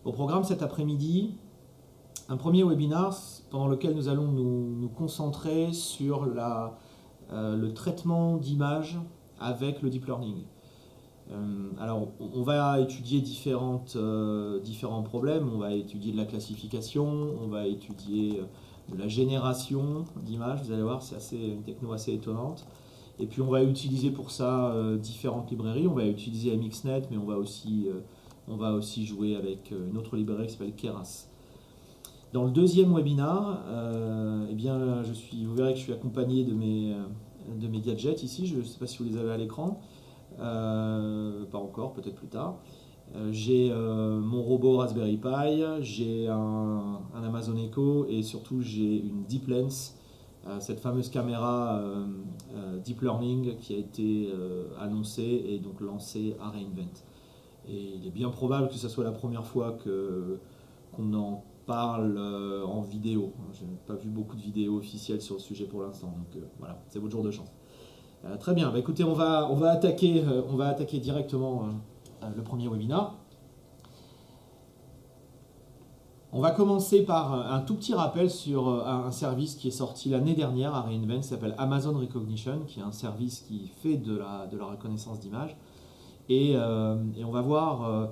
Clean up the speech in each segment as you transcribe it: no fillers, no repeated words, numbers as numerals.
Au programme cet après-midi, un premier webinaire pendant lequel nous allons nous concentrer sur le traitement d'images avec le deep learning. Alors, on va étudier différents problèmes. On va étudier de la classification, on va étudier de la génération d'images. Vous allez voir, c'est une techno assez étonnante. Et puis, on va utiliser pour ça différentes librairies. On va utiliser MXNet, mais on va aussi jouer avec une autre librairie qui s'appelle Keras. Dans le deuxième webinaire, eh bien, vous verrez que je suis accompagné de mes gadgets ici. Je ne sais pas si vous les avez à l'écran. Pas encore, peut-être plus tard. J'ai mon robot Raspberry Pi, j'ai un Amazon Echo et surtout j'ai une Deep Lens, cette fameuse caméra Deep Learning qui a été annoncée et donc lancée à re:Invent. Et il est bien probable que ce soit la première fois qu'on en parle en vidéo. Je n'ai pas vu beaucoup de vidéos officielles sur le sujet pour l'instant, donc voilà, c'est votre jour de chance. Très bien, bah, écoutez, on va attaquer directement le premier webinaire. On va commencer par un tout petit rappel sur un service qui est sorti l'année dernière à re:Invent, qui s'appelle Amazon Rekognition, qui est un service qui fait de la reconnaissance d'images. Et on va voir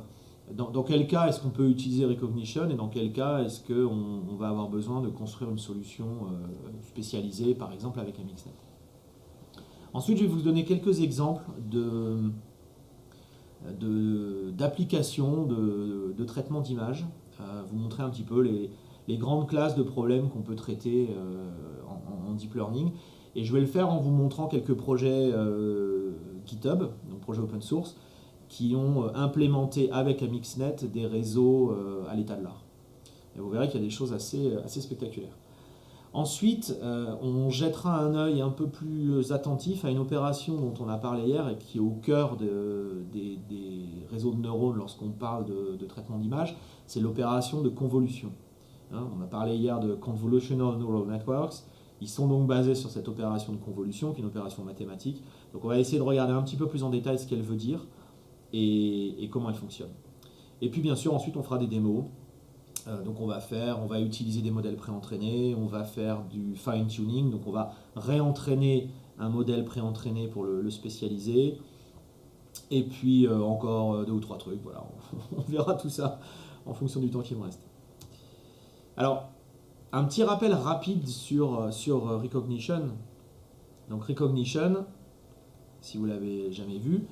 dans quel cas est-ce qu'on peut utiliser Rekognition et dans quel cas est-ce qu'on va avoir besoin de construire une solution spécialisée, par exemple avec MXNet. Ensuite, je vais vous donner quelques exemples d'applications de traitement d'images, vous montrer un petit peu les grandes classes de problèmes qu'on peut traiter en deep learning. Et je vais le faire en vous montrant quelques projets GitHub, donc projets open source, qui ont implémenté avec MXNet des réseaux à l'état de l'art. Et vous verrez qu'il y a des choses assez spectaculaires. Ensuite, on jettera un œil un peu plus attentif à une opération dont on a parlé hier et qui est au cœur des réseaux de neurones lorsqu'on parle de traitement d'image, c'est l'opération de convolution. On a parlé hier de Convolutional Neural Networks. Ils sont donc basés sur cette opération de convolution, qui est une opération mathématique. Donc on va essayer de regarder un petit peu plus en détail ce qu'elle veut dire et comment elle fonctionne. Et puis bien sûr, ensuite on fera des démos. Donc on va utiliser des modèles préentraînés, on va faire du fine-tuning, donc on va réentraîner un modèle préentraîné pour le spécialiser. Et puis encore 2 ou 3 trucs, voilà, on verra tout ça en fonction du temps qui me reste. Alors, un petit rappel rapide sur Rekognition. Donc Rekognition, si vous ne l'avez jamais vu,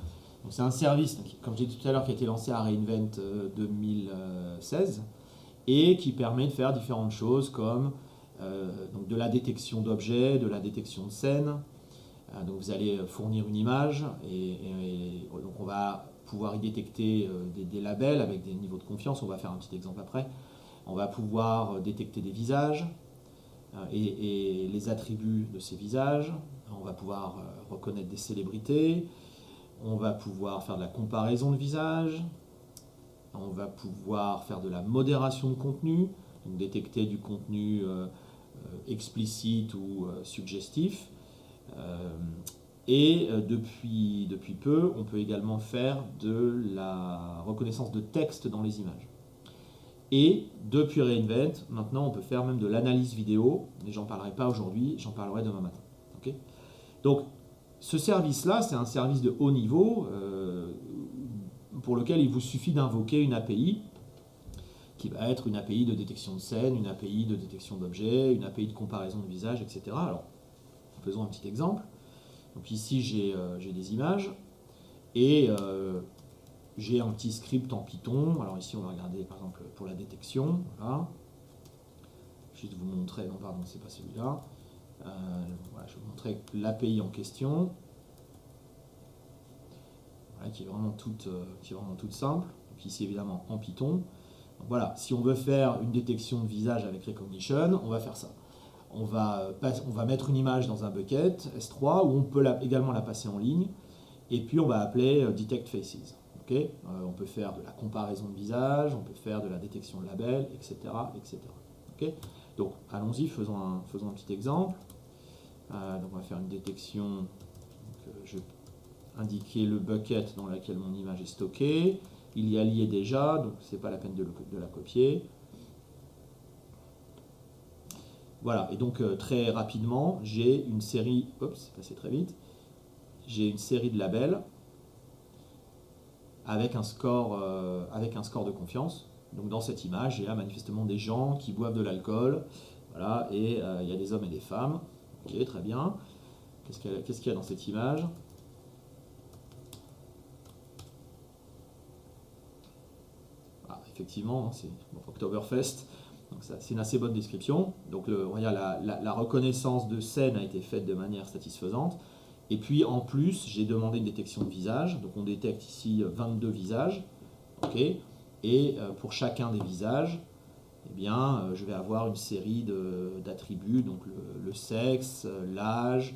c'est un service, comme j'ai dit tout à l'heure, qui a été lancé à re:Invent 2016 et qui permet de faire différentes choses comme donc de la détection d'objets, de la détection de scènes. Donc vous allez fournir une image et donc on va pouvoir y détecter des labels avec des niveaux de confiance. On va faire un petit exemple après. On va pouvoir détecter des visages et les attributs de ces visages. On va pouvoir reconnaître des célébrités. On va pouvoir faire de la comparaison de visages. On va pouvoir faire de la modération de contenu, donc détecter du contenu explicite ou suggestif. Et depuis peu, on peut également faire de la reconnaissance de texte dans les images. Et depuis re:Invent, maintenant on peut faire même de l'analyse vidéo, mais j'en parlerai pas aujourd'hui, j'en parlerai demain matin. Okay, donc ce service-là, c'est un service de haut niveau pour lequel il vous suffit d'invoquer une API qui va être une API de détection de scène, une API de détection d'objets, une API de comparaison de visage, etc. Alors, faisons un petit exemple. Donc ici, j'ai des images et j'ai un petit script en Python. Alors ici, on va regarder par exemple pour la détection. Voilà. Je vais juste vous montrer, non pardon, c'est pas celui-là. Voilà, je vais vous montrer l'API en question. Voilà, qui est vraiment toute simple. Donc ici, évidemment, en Python. Donc voilà, si on veut faire une détection de visage avec Rekognition, on va faire ça. On va mettre une image dans un bucket S3 où on peut également la passer en ligne. Et puis on va appeler Detect Faces. Okay, on peut faire de la comparaison de visage, on peut faire de la détection de labels, etc. etc. Okay, donc allons-y, faisons un petit exemple. Donc on va faire une détection. Donc, je vais indiquer le bucket dans lequel mon image est stockée. il y a lié déjà, donc c'est pas la peine de la copier. Voilà, et donc très rapidement, j'ai une série, c'est passé très vite, j'ai une série de labels avec un score de confiance. Donc dans cette image, il y a manifestement des gens qui boivent de l'alcool, voilà, et il y a des hommes et des femmes. Ok, très bien. Qu'est-ce qu'il y a dans cette image? Ah, effectivement, c'est Oktoberfest. Donc c'est une assez bonne description. Donc la reconnaissance de scène a été faite de manière satisfaisante. Et puis en plus, j'ai demandé une détection de visage. Donc on détecte ici 22 visages. Okay. Et pour chacun des visages, eh bien, je vais avoir une série d'attributs. Donc le sexe, l'âge,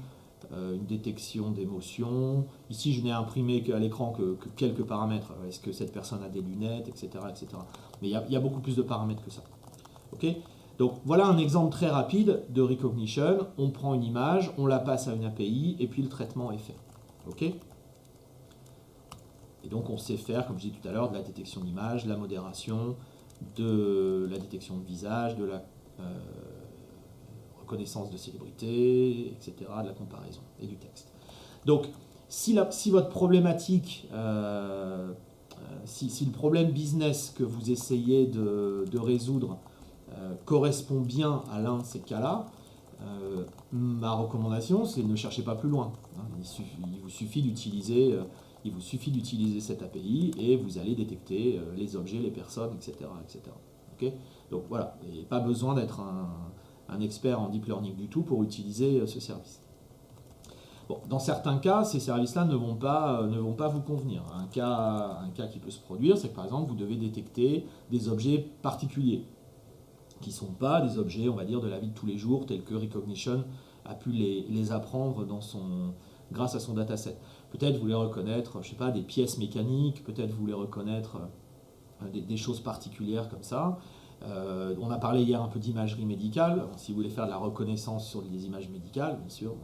une détection d'émotions. Ici, je n'ai imprimé à l'écran que quelques paramètres. Est-ce que cette personne a des lunettes, etc. etc. Mais il y a beaucoup plus de paramètres que ça. Okay. Donc voilà un exemple très rapide de recognition. On prend une image, on la passe à une API et puis le traitement est fait. Okay. Et donc on sait faire, comme je disais tout à l'heure, de la détection d'image, la modération, de la détection de visage, de la reconnaissance de célébrité, etc., de la comparaison et du texte. Donc si votre problématique, si le problème business que vous essayez de résoudre correspond bien à l'un de ces cas-là, ma recommandation, c'est ne cherchez pas plus loin. Il vous suffit d'utiliser cette API et vous allez détecter les objets, les personnes, etc. etc. Okay. Donc voilà, et pas besoin d'être un expert en deep learning du tout pour utiliser ce service. Bon, dans certains cas, ces services-là ne vont pas vous convenir. Un cas qui peut se produire, c'est que par exemple, vous devez détecter des objets particuliers, qui ne sont pas des objets, on va dire, de la vie de tous les jours, tels que Recognition a pu les apprendre grâce à son dataset. Peut-être vous voulez reconnaître, je sais pas, des pièces mécaniques, peut-être vous voulez reconnaître des choses particulières comme ça. On a parlé hier un peu d'imagerie médicale. Si vous voulez faire de la reconnaissance sur des images médicales, bien sûr,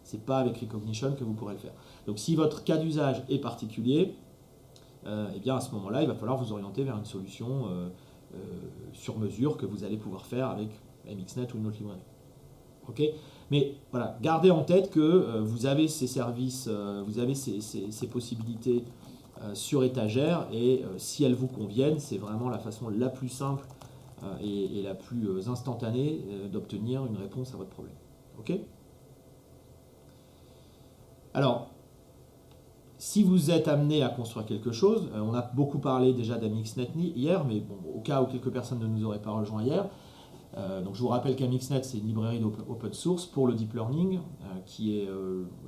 c'est pas avec Recognition que vous pourrez le faire. Donc si votre cas d'usage est particulier, eh bien à ce moment-là, il va falloir vous orienter vers une solution sur mesure que vous allez pouvoir faire avec MXNet ou une autre librairie. Okay. Mais voilà, gardez en tête que vous avez ces services, vous avez ces possibilités sur étagère et si elles vous conviennent, c'est vraiment la façon la plus simple et la plus instantanée d'obtenir une réponse à votre problème. Ok. Alors, si vous êtes amené à construire quelque chose, on a beaucoup parlé déjà d'MXNet hier, mais bon, au cas où quelques personnes ne nous auraient pas rejoints hier, donc je vous rappelle qu'MXNet c'est une librairie d'open source pour le deep learning, qui est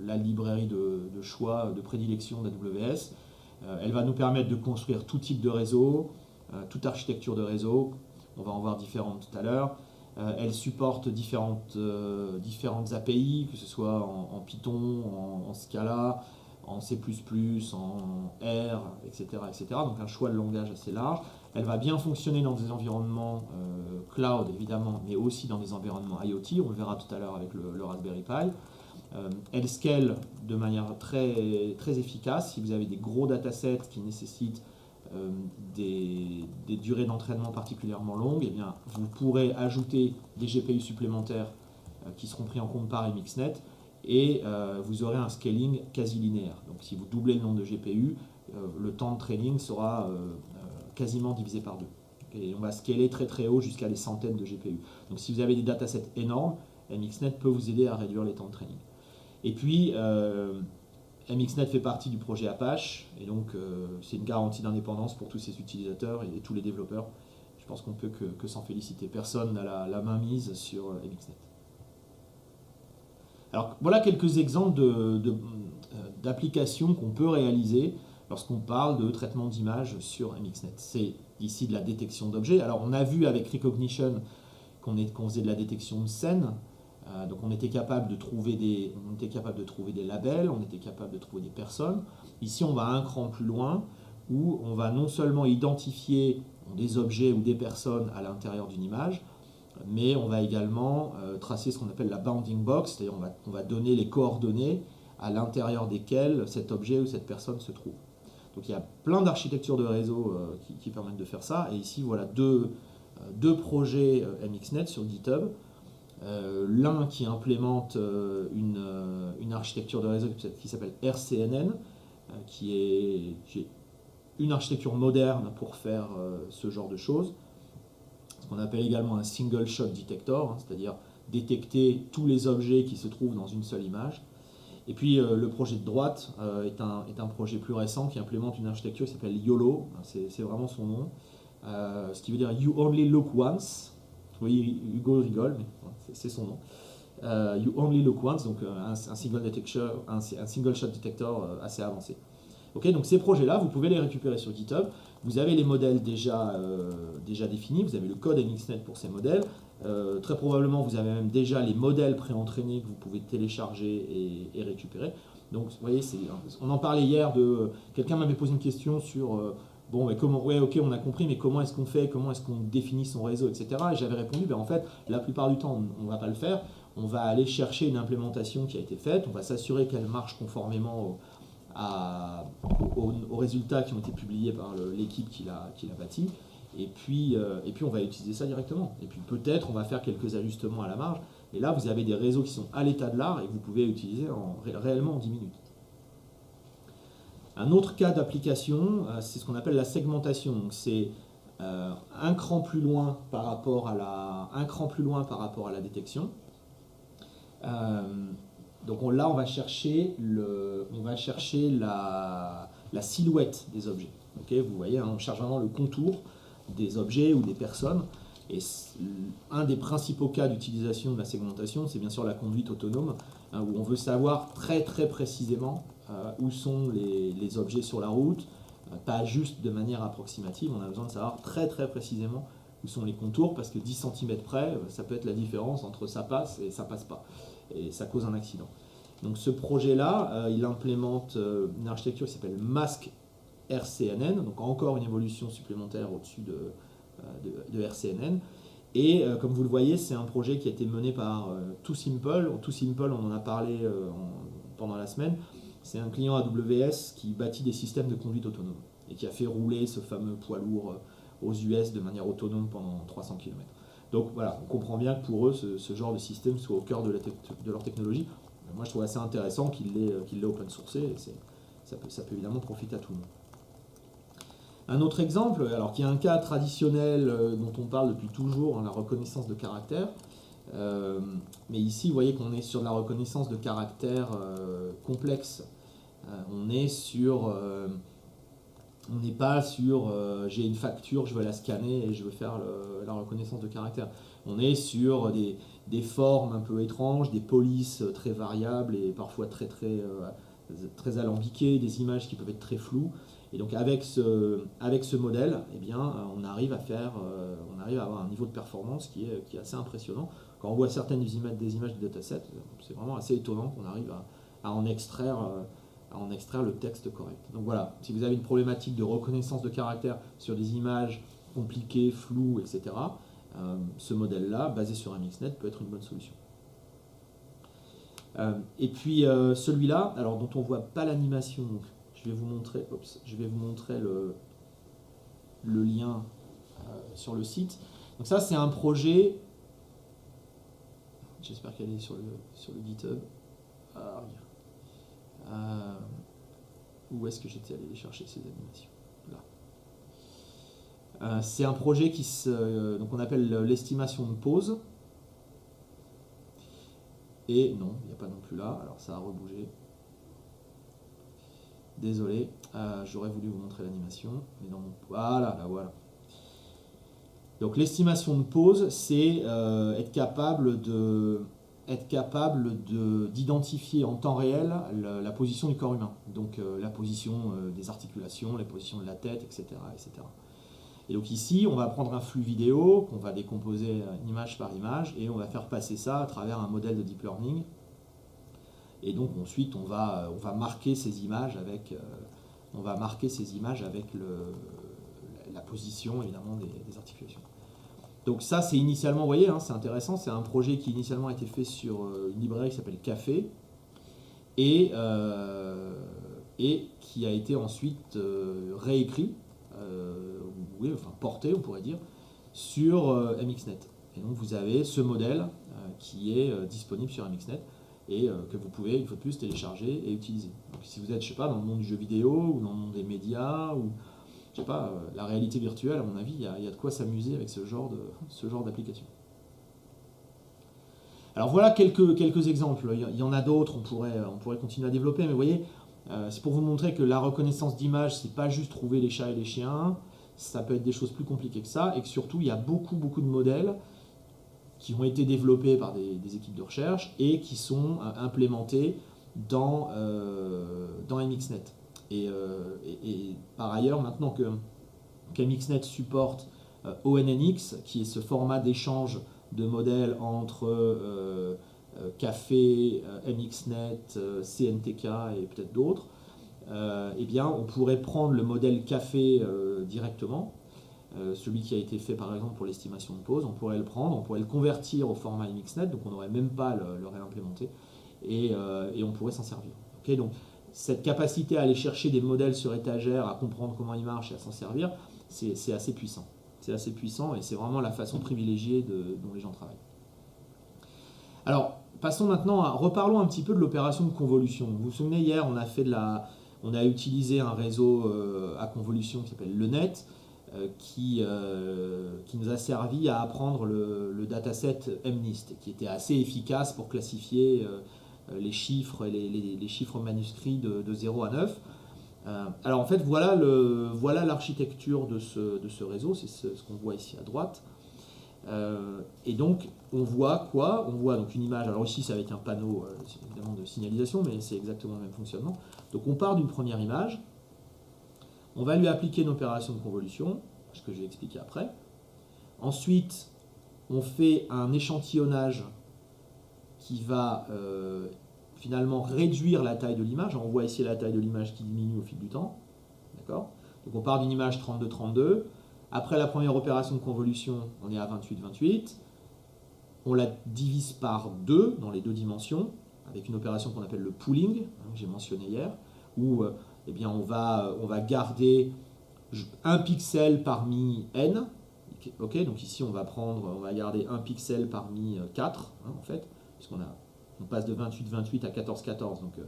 la librairie de choix, de prédilection d'AWS. Elle va nous permettre de construire tout type de réseau, toute architecture de réseau. On va en voir différentes tout à l'heure. Elle supporte différentes API, que ce soit en Python, en Scala, en C++, en R, etc., etc. Donc un choix de langage assez large. Elle va bien fonctionner dans des environnements cloud, évidemment, mais aussi dans des environnements IoT. On le verra tout à l'heure avec le Raspberry Pi. Elle scale de manière très, très efficace. Si vous avez des gros datasets qui nécessitent des durées d'entraînement particulièrement longues, eh bien, vous pourrez ajouter des GPU supplémentaires qui seront pris en compte par MXNet et vous aurez un scaling quasi linéaire. Donc si vous doublez le nombre de GPU, le temps de training sera quasiment divisé par 2. Et on va scaler très très haut jusqu'à des centaines de GPU. Donc si vous avez des datasets énormes, MXNet peut vous aider à réduire les temps de training. Et puis, MXNet fait partie du projet Apache, et donc c'est une garantie d'indépendance pour tous ses utilisateurs et tous les développeurs. Je pense qu'on ne peut que s'en féliciter. Personne n'a la main mise sur MXNet. Alors voilà quelques exemples d'applications qu'on peut réaliser lorsqu'on parle de traitement d'image sur MXNet. C'est ici de la détection d'objets. Alors on a vu avec Recognition qu'on faisait de la détection de scènes. Donc on était capable de trouver des labels, on était capable de trouver des personnes. Ici on va un cran plus loin où on va non seulement identifier des objets ou des personnes à l'intérieur d'une image, mais on va également tracer ce qu'on appelle la bounding box, c'est-à-dire on va donner les coordonnées à l'intérieur desquelles cet objet ou cette personne se trouve. Donc il y a plein d'architectures de réseau qui permettent de faire ça. Et ici, voilà deux projets MXNet sur GitHub. L'un qui implémente une architecture de réseau qui s'appelle RCNN, qui est une architecture moderne pour faire ce genre de choses. Ce qu'on appelle également un single shot detector, hein, c'est-à-dire détecter tous les objets qui se trouvent dans une seule image. Et puis le projet de droite est un projet plus récent qui implémente une architecture qui s'appelle YOLO, c'est vraiment son nom, ce qui veut dire You Only Look Once. Oui, Hugo rigole, mais c'est son nom. You Only Look Once, donc un single shot detector assez avancé. Okay, donc ces projets-là, vous pouvez les récupérer sur GitHub. Vous avez les modèles déjà définis, vous avez le code MXNet pour ces modèles. Très probablement, vous avez même déjà les modèles pré-entraînés que vous pouvez télécharger et récupérer. Donc, vous voyez, on en parlait hier quelqu'un m'avait posé une question sur bon, mais comment, ouais, ok, on a compris, mais comment est-ce qu'on fait, comment est-ce qu'on définit son réseau, etc. Et j'avais répondu, en fait, la plupart du temps, on ne va pas le faire. On va aller chercher une implémentation qui a été faite, on va s'assurer qu'elle marche conformément aux résultats qui ont été publiés par l'équipe qui l'a bâti. Et puis on va utiliser ça directement. Et puis peut-être on va faire quelques ajustements à la marge. Et là, vous avez des réseaux qui sont à l'état de l'art et que vous pouvez utiliser réellement en 10 minutes. Un autre cas d'application, c'est ce qu'on appelle la segmentation. Donc c'est un cran plus loin par rapport à la détection. Donc là, on va chercher la silhouette des objets. Okay, vous voyez, hein, on cherche vraiment le contour des objets ou des personnes. Et un des principaux cas d'utilisation de la segmentation, c'est bien sûr la conduite autonome, hein, où on veut savoir très très précisément où sont les objets sur la route, pas juste de manière approximative, on a besoin de savoir très très précisément où sont les contours, parce que 10 cm près, ça peut être la différence entre ça passe et ça passe pas. Et ça cause un accident. Donc ce projet-là, il implémente une architecture qui s'appelle Mask RCNN, donc encore une évolution supplémentaire au-dessus de RCNN. Et comme vous le voyez, c'est un projet qui a été mené par ToSimple. ToSimple, on en a parlé pendant la semaine. C'est un client AWS qui bâtit des systèmes de conduite autonome et qui a fait rouler ce fameux poids lourd aux US de manière autonome pendant 300 km. Donc voilà, on comprend bien que pour eux, ce genre de système soit au cœur de leur technologie. Moi, je trouve assez intéressant qu'il l'ait open sourcé, et ça peut évidemment profiter à tout le monde. Un autre exemple, alors qui est un cas traditionnel dont on parle depuis toujours, la reconnaissance de caractère. Mais ici, vous voyez qu'on est sur de la reconnaissance de caractère complexe. On n'est pas sur j'ai une facture, je veux la scanner et je veux faire la reconnaissance de caractère. On est sur des formes un peu étranges, des polices très variables et parfois très alambiquées, des images qui peuvent être très floues. Et donc avec ce modèle, eh bien, on arrive à avoir un niveau de performance qui est assez impressionnant. Quand on voit certaines des images du dataset, c'est vraiment assez étonnant qu'on arrive à en extraire le texte correct. Donc voilà, si vous avez une problématique de reconnaissance de caractère sur des images compliquées, floues, etc., ce modèle-là, basé sur MXNet, peut être une bonne solution. Et puis celui-là, alors dont on ne voit pas l'animation, donc je vais vous montrer le lien sur le site. Donc ça, c'est un projet, j'espère qu'elle est sur le GitHub. Où est-ce que j'étais allé les chercher ces animations? Là. C'est un projet donc on appelle l'estimation de pause. Et non, il n'y a pas non plus là, alors ça a rebougé. Désolé, j'aurais voulu vous montrer l'animation, mais dans mon... Voilà, là voilà. Donc l'estimation de pause, c'est être capable d'identifier en temps réel la position du corps humain. Donc la position des articulations, la position de la tête, etc., etc. Et donc ici, on va prendre un flux vidéo qu'on va décomposer image par image et on va faire passer ça à travers un modèle de deep learning. Et donc ensuite, on va marquer ces images avec, la position évidemment des articulations. Donc ça, c'est initialement, vous voyez, hein, c'est intéressant, c'est un projet qui initialement a été fait sur une librairie qui s'appelle Café. Et et qui a été ensuite réécrit, oui, enfin porté, on pourrait dire, sur MXNet. Et donc vous avez ce modèle qui est disponible sur MXNet et que vous pouvez, une fois de plus, télécharger et utiliser. Donc si vous êtes, je sais pas, dans le monde du jeu vidéo ou dans le monde des médias ou je sais pas, la réalité virtuelle, à mon avis, il y a de quoi s'amuser avec ce genre d'application. Alors voilà quelques exemples. Il y en a d'autres, on pourrait continuer à développer, mais vous voyez, c'est pour vous montrer que la reconnaissance d'image, c'est pas juste trouver les chats et les chiens, ça peut être des choses plus compliquées que ça, et que surtout, il y a beaucoup de modèles qui ont été développés par des équipes de recherche et qui sont implémentés dans MXNet. Et par ailleurs, maintenant qu'MXNet supporte ONNX, qui est ce format d'échange de modèles entre Café, MXNet, CNTK et peut-être d'autres, eh bien, on pourrait prendre le modèle Café directement, celui qui a été fait par exemple pour l'estimation de pause, on pourrait le prendre, on pourrait le convertir au format MXNet, donc on n'aurait même pas à le réimplémenter, et on pourrait s'en servir. Okay, donc, cette capacité à aller chercher des modèles sur étagère, à comprendre comment ils marchent et à s'en servir, c'est assez puissant. C'est assez puissant et c'est vraiment la façon privilégiée dont les gens travaillent. Alors, passons maintenant reparlons un petit peu de l'opération de convolution. Vous vous souvenez, hier, on a utilisé un réseau à convolution qui s'appelle le net, qui nous a servi à apprendre le dataset MNIST, qui était assez efficace pour classifier les chiffres et les chiffres manuscrits de 0 à 9. Alors en fait, voilà l'architecture de ce réseau, c'est ce qu'on voit ici à droite. Et donc, on voit quoi? On voit donc une image, alors ici c'est avec un panneau évidemment de signalisation, mais c'est exactement le même fonctionnement. Donc on part d'une première image, on va lui appliquer une opération de convolution, ce que je vais expliquer après. Ensuite, on fait un échantillonnage qui va finalement réduire la taille de l'image. On voit ici la taille de l'image qui diminue au fil du temps. D'accord ? Donc on part d'une image 32-32. Après la première opération de convolution, on est à 28-28. On la divise par 2 dans les deux dimensions, avec une opération qu'on appelle le pooling, que j'ai mentionné hier, où eh bien, on va garder un pixel parmi n. Okay, donc ici, on va garder un pixel parmi 4, en fait, puisqu'on passe de 28-28 à 14-14, donc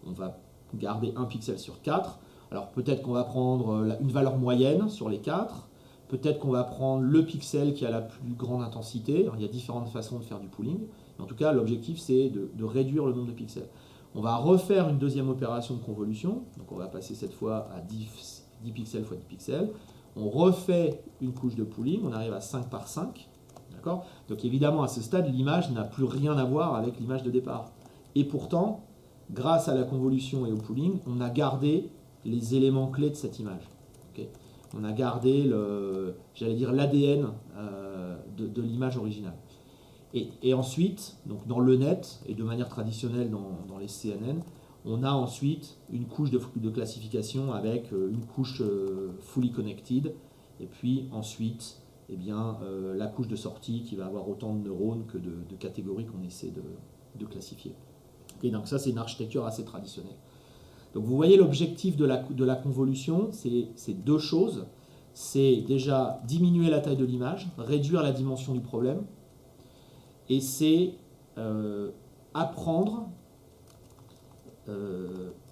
on va garder un pixel sur 4. Alors peut-être qu'on va prendre une valeur moyenne sur les 4, peut-être qu'on va prendre le pixel qui a la plus grande intensité. Alors, il y a différentes façons de faire du pooling, mais en tout cas, l'objectif, c'est de réduire le nombre de pixels. On va refaire une deuxième opération de convolution, donc on va passer cette fois à 10 pixels x 10 pixels. On refait une couche de pooling, on arrive à 5 par 5. D'accord ? Donc évidemment, à ce stade, l'image n'a plus rien à voir avec l'image de départ. Et pourtant, grâce à la convolution et au pooling, on a gardé les éléments clés de cette image. Okay ? On a gardé l'ADN de l'image originale. Et ensuite, donc dans le net, et de manière traditionnelle dans les CNN, on a ensuite une couche de classification avec une couche fully connected, et puis ensuite eh bien, la couche de sortie qui va avoir autant de neurones que de catégories qu'on essaie de classifier. Et donc ça, c'est une architecture assez traditionnelle. Donc vous voyez l'objectif de la convolution, c'est deux choses. C'est déjà diminuer la taille de l'image, réduire la dimension du problème, et c'est apprendre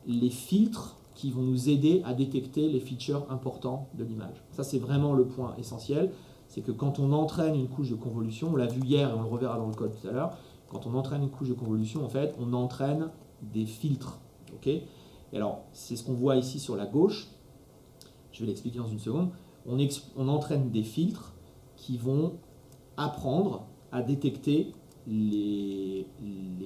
les filtres qui vont nous aider à détecter les features importants de l'image. Ça, c'est vraiment le point essentiel. C'est que quand on entraîne une couche de convolution, on l'a vu hier et on le reverra dans le code tout à l'heure, quand on entraîne une couche de convolution, en fait, on entraîne des filtres. Okay ? Et alors, c'est ce qu'on voit ici sur la gauche. Je vais l'expliquer dans une seconde. On entraîne des filtres qui vont apprendre à détecter les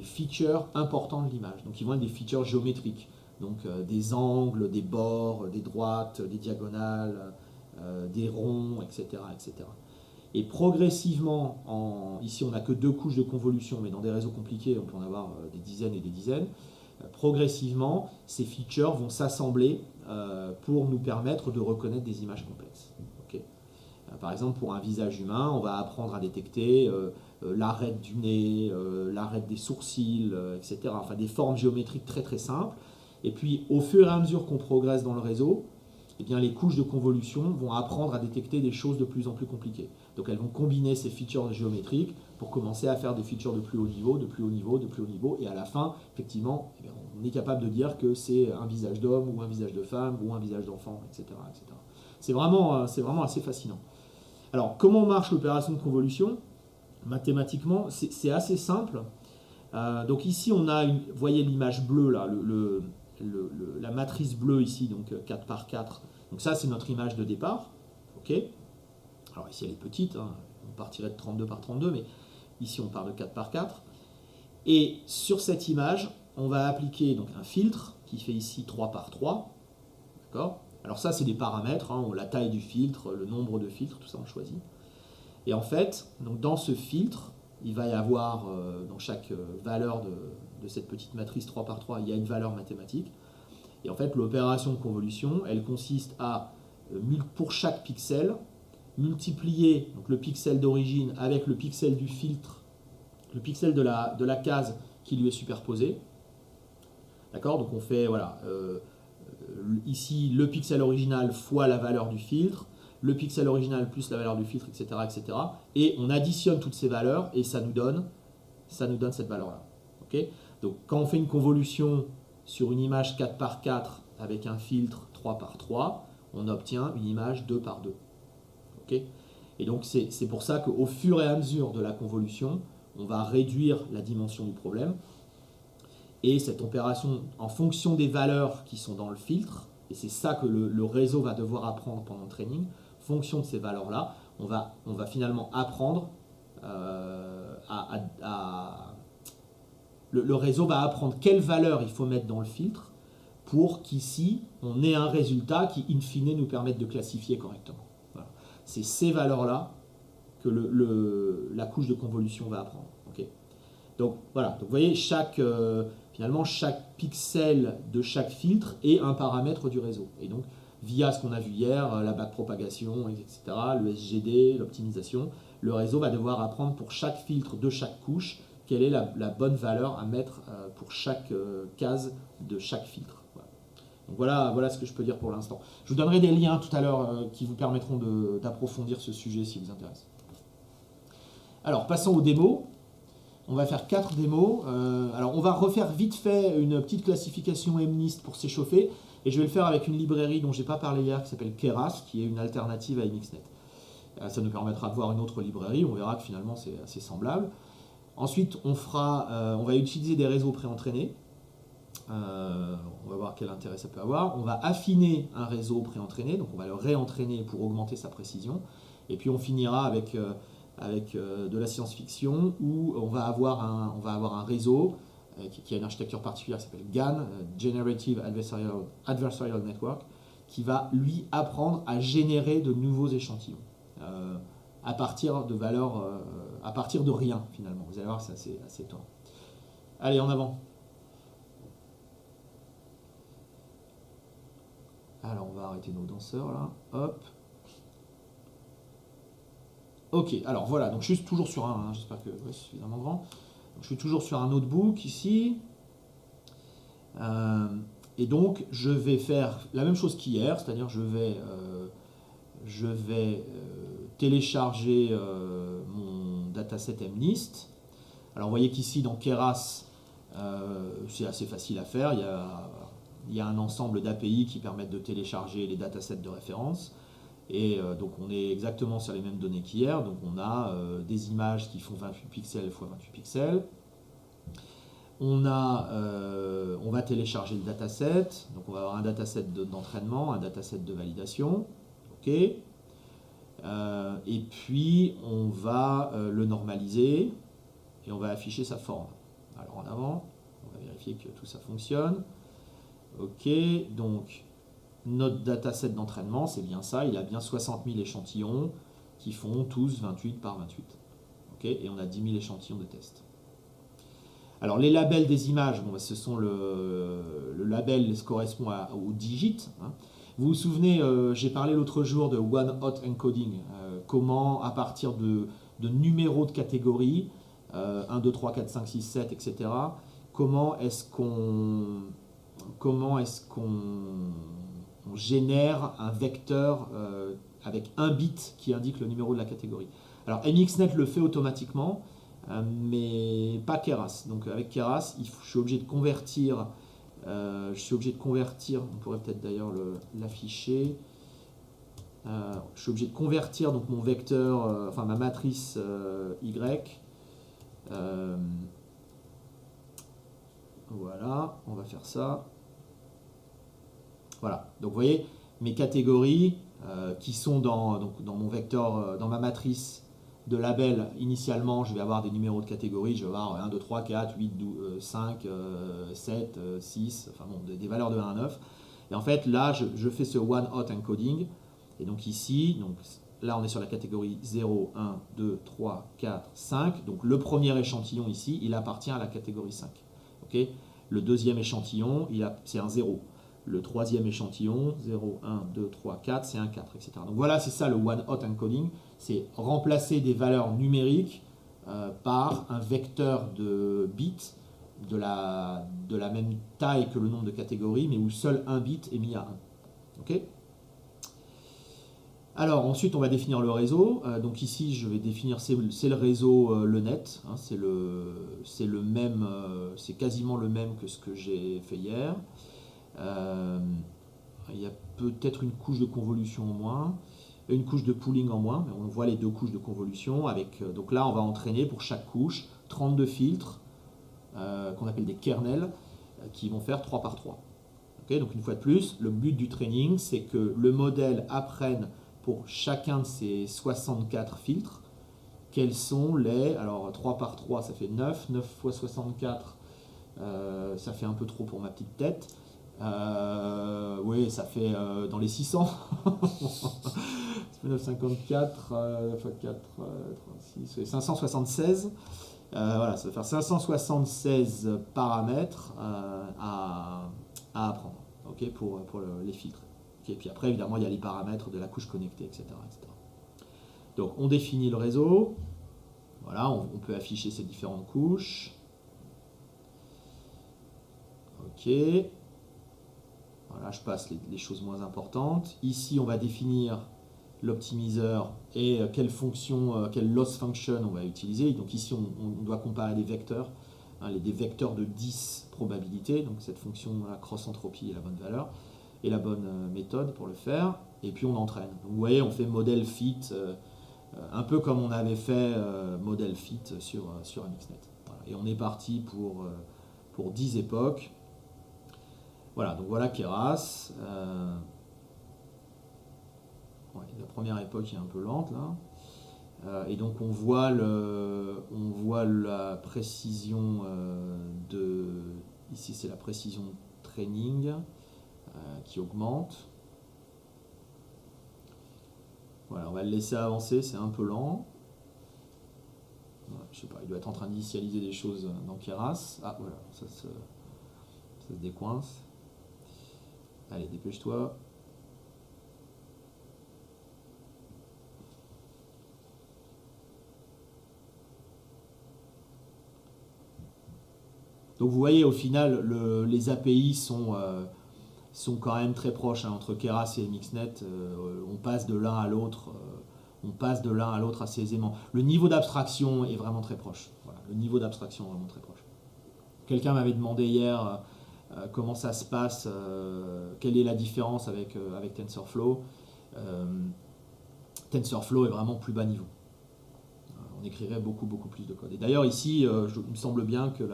features importants de l'image. Donc, ils vont être des features géométriques. Donc, des angles, des bords, des droites, des diagonales, des ronds, etc., etc. Et progressivement, ici on n'a que 2 couches de convolution, mais dans des réseaux compliqués, on peut en avoir des dizaines et des dizaines. Progressivement, ces features vont s'assembler pour nous permettre de reconnaître des images complexes. Okay. Par exemple, pour un visage humain, on va apprendre à détecter l'arête du nez, l'arête des sourcils, etc. Enfin, des formes géométriques très très simples. Et puis, au fur et à mesure qu'on progresse dans le réseau, eh bien, les couches de convolution vont apprendre à détecter des choses de plus en plus compliquées. Donc, elles vont combiner ces features géométriques pour commencer à faire des features de plus haut niveau, de plus haut niveau, de plus haut niveau. Et à la fin, effectivement, eh bien, on est capable de dire que c'est un visage d'homme ou un visage de femme ou un visage d'enfant, etc., etc. C'est vraiment assez fascinant. Alors, comment marche l'opération de convolution? Mathématiquement, c'est assez simple. Donc ici, on a, vous voyez l'image bleue, là, la matrice bleue ici, donc 4 par 4. Donc ça, c'est notre image de départ. Ok. Alors ici, elle est petite, hein, on partirait de 32 par 32, mais ici, on part de 4 par 4. Et sur cette image, on va appliquer donc un filtre qui fait ici 3 par 3. D'accord. Alors ça, c'est des paramètres, hein, la taille du filtre, le nombre de filtres, tout ça, on choisit. Et en fait, donc dans ce filtre, il va y avoir, dans chaque valeur de cette petite matrice 3 par 3, il y a une valeur mathématique. Et en fait, l'opération de convolution, elle consiste à, pour chaque pixel, multiplier donc, le pixel d'origine avec le pixel du filtre, le pixel de la case qui lui est superposé. D'accord. Donc on fait, voilà, ici, le pixel original fois la valeur du filtre, le pixel original plus la valeur du filtre, etc., etc. Et on additionne toutes ces valeurs et ça nous donne cette valeur-là. Okay. Donc quand on fait une convolution sur une image 4 par 4 avec un filtre 3 par 3, on obtient une image 2 par 2. Okay. Et donc c'est pour ça qu'au fur et à mesure de la convolution, on va réduire la dimension du problème. Et cette opération, en fonction des valeurs qui sont dans le filtre, et c'est ça que le réseau va devoir apprendre pendant le training, en fonction de ces valeurs-là, on va finalement apprendre le réseau va apprendre quelle valeur il faut mettre dans le filtre pour qu'ici, on ait un résultat qui, in fine, nous permette de classifier correctement. Voilà. C'est ces valeurs-là que la couche de convolution va apprendre. Okay. Donc voilà, donc, vous voyez, finalement, chaque pixel de chaque filtre est un paramètre du réseau. Et donc, via ce qu'on a vu hier, la backpropagation, etc., le SGD, l'optimisation, le réseau va devoir apprendre pour chaque filtre de chaque couche quelle est la bonne valeur à mettre pour chaque case de chaque filtre. Voilà. Donc voilà ce que je peux dire pour l'instant. Je vous donnerai des liens tout à l'heure qui vous permettront d'approfondir ce sujet si vous intéresse. Alors, passons aux démos. On va faire 4 démos. Alors, on va refaire vite fait une petite classification MNIST pour s'échauffer. Et je vais le faire avec une librairie dont je n'ai pas parlé hier qui s'appelle Keras, qui est une alternative à MXNet. Ça nous permettra de voir une autre librairie. On verra que finalement, c'est assez semblable. Ensuite, on va utiliser des réseaux préentraînés. On va voir quel intérêt ça peut avoir. On va affiner un réseau préentraîné, donc on va le réentraîner pour augmenter sa précision. Et puis on finira avec de la science-fiction où on va avoir un réseau qui a une architecture particulière qui s'appelle GAN, Generative Adversarial Network, qui va lui apprendre à générer de nouveaux échantillons à partir de valeurs, à partir de rien finalement. Vous allez voir, c'est assez étonnant. Allez, en avant. Alors, on va arrêter nos danseurs là. Hop. Ok, alors voilà, donc je suis toujours sur un, j'espère que c'est suffisamment grand. Donc, je suis toujours sur un notebook ici. Et donc, je vais faire la même chose qu'hier, c'est-à-dire je vais télécharger mon dataset MNIST. Alors, vous voyez qu'ici, dans Keras, c'est assez facile à faire. Il y a un ensemble d'API qui permettent de télécharger les datasets de référence. Et donc on est exactement sur les mêmes données qu'hier. Donc on a des images qui font 28 pixels x 28 pixels. On va télécharger le dataset. Donc on va avoir un dataset d'entraînement, un dataset de validation. OK. Et puis on va le normaliser et on va afficher sa forme. Alors en avant, on va vérifier que tout ça fonctionne. OK, donc notre dataset d'entraînement, c'est bien ça, il a bien 60 000 échantillons qui font tous 28 par 28. Okay, et on a 10 000 échantillons de test. Alors les labels des images, bon, ce sont le label correspond au digit. Hein. Vous vous souvenez, j'ai parlé l'autre jour de One Hot Encoding, comment à partir de numéros de catégorie, 1, 2, 3, 4, 5, 6, 7, etc., comment est-ce qu'on comment est-ce qu'on génère un vecteur avec un bit qui indique le numéro de la catégorie. Alors MXNet le fait automatiquement, mais pas Keras. Donc avec Keras, je suis obligé de convertir, on pourrait peut-être d'ailleurs l'afficher. Je suis obligé de convertir donc mon vecteur, enfin ma matrice Y. Voilà, on va faire ça. Voilà, donc vous voyez mes catégories qui sont dans mon vecteur, dans ma matrice de label. Initialement, je vais avoir des numéros de catégorie, je vais avoir 1, 2, 3, 4, 8, 12, 5, 7, 6, enfin bon, des valeurs de 1 à 9. Et en fait, là, je fais ce one hot encoding. Et donc ici, là, on est sur la catégorie 0, 1, 2, 3, 4, 5. Donc le premier échantillon ici, il appartient à la catégorie 5. Okay, le deuxième échantillon, c'est un 0. Le troisième échantillon, 0, 1, 2, 3, 4, c'est un 4, etc. Donc voilà, c'est ça le one hot encoding. C'est remplacer des valeurs numériques par un vecteur de bits de la même taille que le nombre de catégories, mais où seul un bit est mis à 1. Okay, alors ensuite on va définir le réseau. Donc ici je vais définir, c'est le réseau le net, hein, c'est le même, c'est quasiment le même que ce que j'ai fait hier. Il y a peut-être une couche de convolution en moins, une couche de pooling en moins, mais on voit les deux couches de convolution. Donc là on va entraîner pour chaque couche 32 filtres qu'on appelle des kernels qui vont faire 3 par 3. Okay, donc une fois de plus, le but du training c'est que le modèle apprenne pour chacun de ces 64 filtres, quels sont alors 3 par 3 ça fait 9, 9 fois 64 ça fait un peu trop pour ma petite tête, oui ça fait dans les 600, ça fait 954, 9 fois 4, 36, 576, voilà, ça va faire 576 paramètres à apprendre, okay, pour les filtres. Et puis après, évidemment, il y a les paramètres de la couche connectée, etc. Donc, on définit le réseau. Voilà, on peut afficher ces différentes couches. OK. Voilà, je passe les choses moins importantes. Ici, on va définir l'optimiseur et quelle fonction, quelle loss function on va utiliser. Donc ici, on doit comparer des vecteurs, hein, des vecteurs de 10 probabilités. Donc cette fonction, la cross-entropie est la bonne valeur et la bonne méthode pour le faire, et puis on entraîne. Donc vous voyez, on fait modèle fit, un peu comme on avait fait modèle fit sur MXNet. Voilà. Et on est parti pour 10 époques. Voilà, donc voilà Keras. Ouais, la première époque est un peu lente là. Et donc on voit la précision ici c'est la précision training, qui augmente. Voilà, on va le laisser avancer, c'est un peu lent. Je sais pas, il doit être en train d'initialiser des choses dans Keras. Ah voilà, ça se décoince. Allez, dépêche-toi. Donc vous voyez, au final, les API sont quand même très proches, hein, entre Keras et MXNet. On passe de l'un à l'autre. Assez aisément. Le niveau d'abstraction est vraiment très proche. Voilà, le niveau d'abstraction est vraiment très proche. Quelqu'un m'avait demandé hier comment ça se passe, quelle est la différence avec TensorFlow. TensorFlow est vraiment plus bas niveau. On écrirait beaucoup plus de code. Et d'ailleurs ici, il me semble bien que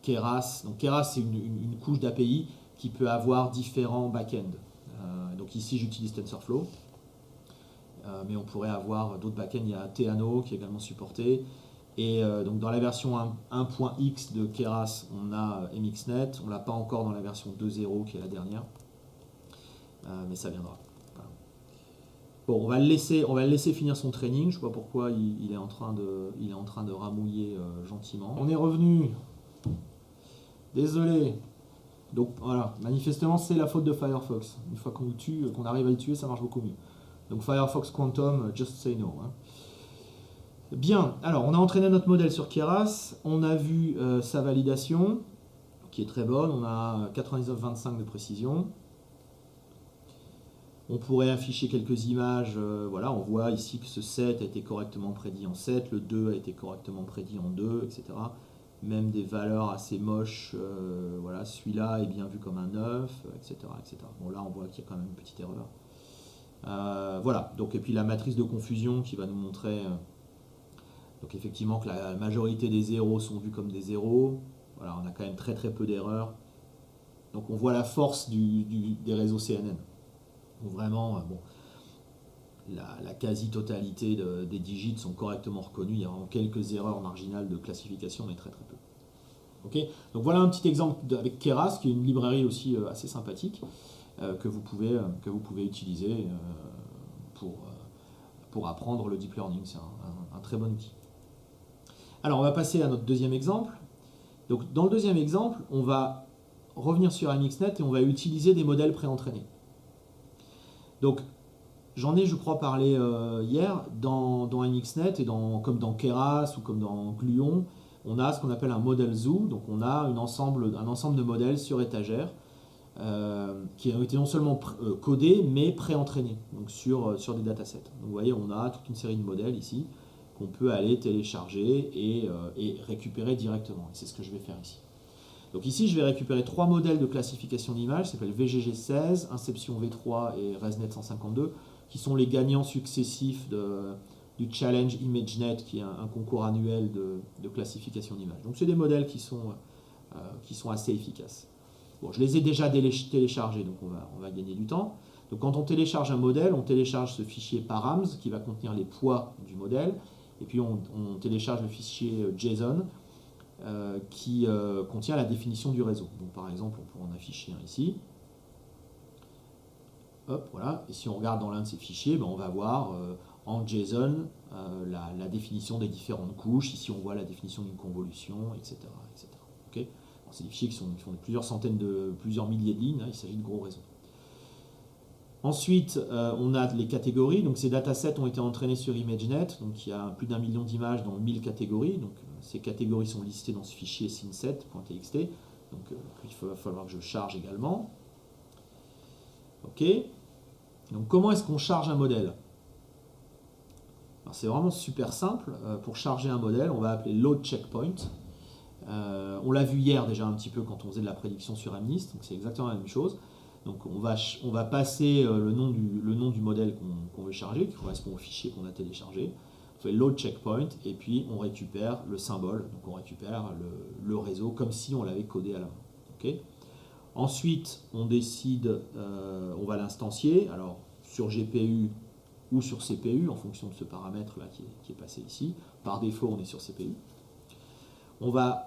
Keras, donc Keras c'est une couche d'API qui peut avoir différents back-ends. Donc ici j'utilise TensorFlow, mais on pourrait avoir d'autres back-ends. Il y a Theano qui est également supporté. Et donc dans la version 1.x de Keras, on a MXNet. On ne l'a pas encore dans la version 2.0 qui est la dernière, mais ça viendra. Voilà. Bon, on va le laisser finir son training. Je ne sais pas pourquoi il est en train de ramouiller gentiment. On est revenu. Désolé. Donc voilà, manifestement c'est la faute de Firefox. Une fois qu'on arrive à le tuer, ça marche beaucoup mieux. Donc Firefox Quantum, just say no. Hein. Bien, alors on a entraîné notre modèle sur Keras, on a vu sa validation, qui est très bonne. On a 99,25 de précision. On pourrait afficher quelques images. Voilà, on voit ici que ce 7 a été correctement prédit en 7, le 2 a été correctement prédit en 2, etc. Même des valeurs assez moches. Voilà, celui-là est bien vu comme un 9, etc., etc. Bon, là, on voit qu'il y a quand même une petite erreur. Voilà, donc, et puis la matrice de confusion qui va nous montrer donc effectivement que la majorité des zéros sont vus comme des zéros. Voilà, on a quand même très très peu d'erreurs. Donc on voit la force des réseaux CNN. Donc vraiment, bon, la quasi-totalité des digits sont correctement reconnus. Il y a vraiment quelques erreurs marginales de classification, mais très très peu. Okay, donc voilà un petit exemple avec Keras, qui est une librairie aussi assez sympathique. Que vous pouvez utiliser pour apprendre le deep learning. C'est un très bon outil. Alors, on va passer à notre deuxième exemple. Donc, dans le deuxième exemple, on va revenir sur MXNet et on va utiliser des modèles préentraînés. Donc, j'en ai, je crois, parlé hier. Dans MXNet, et comme dans Keras ou comme dans Gluon, on a ce qu'on appelle un modèle zoo. Donc, on a un ensemble de modèles sur étagère. Qui ont été non seulement codés, mais pré-entraînés, donc sur des datasets. Donc vous voyez, on a toute une série de modèles ici qu'on peut aller télécharger et récupérer directement. Et c'est ce que je vais faire ici. Donc ici, je vais récupérer 3 modèles de classification d'images, qui s'appellent VGG16, Inception V3 et ResNet 152, qui sont les gagnants successifs du Challenge ImageNet, qui est un concours annuel de classification d'images. Donc c'est des modèles qui sont assez efficaces. Bon, je les ai déjà téléchargés, donc on va gagner du temps. Donc quand on télécharge un modèle, on télécharge ce fichier params qui va contenir les poids du modèle, et puis on télécharge le fichier JSON qui contient la définition du réseau. Donc par exemple, on pourrait en afficher un ici. Hop, voilà. Et si on regarde dans l'un de ces fichiers, ben, on va voir en JSON la définition des différentes couches. Ici, on voit la définition d'une convolution, etc., etc. Okay, c'est des fichiers qui font plusieurs milliers de lignes, hein, il s'agit de gros réseaux. Ensuite, on a les catégories. Donc ces datasets ont été entraînés sur ImageNet. Donc il y a plus d'1 million d'images dans 1000 catégories. Donc ces catégories sont listées dans ce fichier scene7.txt. Donc il va falloir que je charge également. Ok. Donc comment est-ce qu'on charge un modèle? C'est vraiment super simple. Pour charger un modèle, on va appeler load checkpoint. On l'a vu hier déjà un petit peu quand on faisait de la prédiction sur MNIST, donc c'est exactement la même chose. Donc on va passer le nom du modèle qu'on veut charger, qui correspond au fichier qu'on a téléchargé. On fait load checkpoint et puis on récupère le symbole, donc on récupère le réseau comme si on l'avait codé à la main. Okay. Ensuite, on décide, on va l'instancier, alors sur GPU ou sur CPU en fonction de ce paramètre là qui est passé ici. Par défaut, on est sur CPU. On va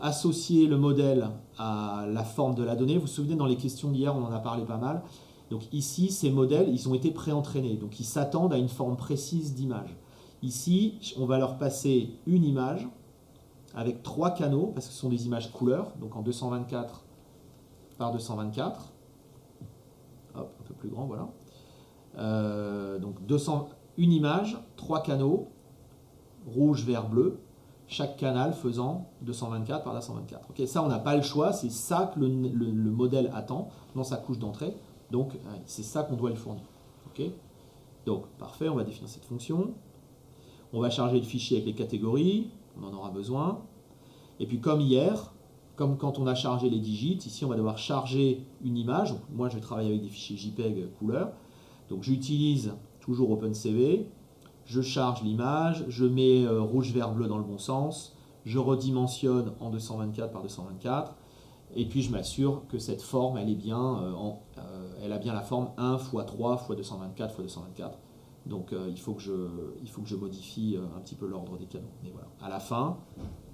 associer le modèle à la forme de la donnée. Vous vous souvenez, dans les questions d'hier, on en a parlé pas mal. Donc ici, ces modèles, ils ont été pré-entraînés. Donc ils s'attendent à une forme précise d'image. Ici, on va leur passer une image avec 3 canaux, parce que ce sont des images couleurs, donc en 224 par 224. Hop, un peu plus grand, voilà. Donc une image, 3 canaux, rouge, vert, bleu. Chaque canal faisant 224 par 224. Okay, ça, on n'a pas le choix, c'est ça que le modèle attend dans sa couche d'entrée. Donc, c'est ça qu'on doit lui fournir. Okay, donc, parfait, on va définir cette fonction. On va charger le fichier avec les catégories, on en aura besoin. Et puis, comme hier, comme quand on a chargé les digits, ici, on va devoir charger une image. Donc, moi, je vais travailler avec des fichiers JPEG couleur. Donc, j'utilise toujours OpenCV. Je charge l'image, je mets rouge, vert, bleu dans le bon sens, je redimensionne en 224 par 224, et puis je m'assure que cette forme, elle est bien, elle a bien la forme 1 x 3 x 224 x 224. Donc il faut que je modifie un petit peu l'ordre des canaux. Mais voilà, à la fin,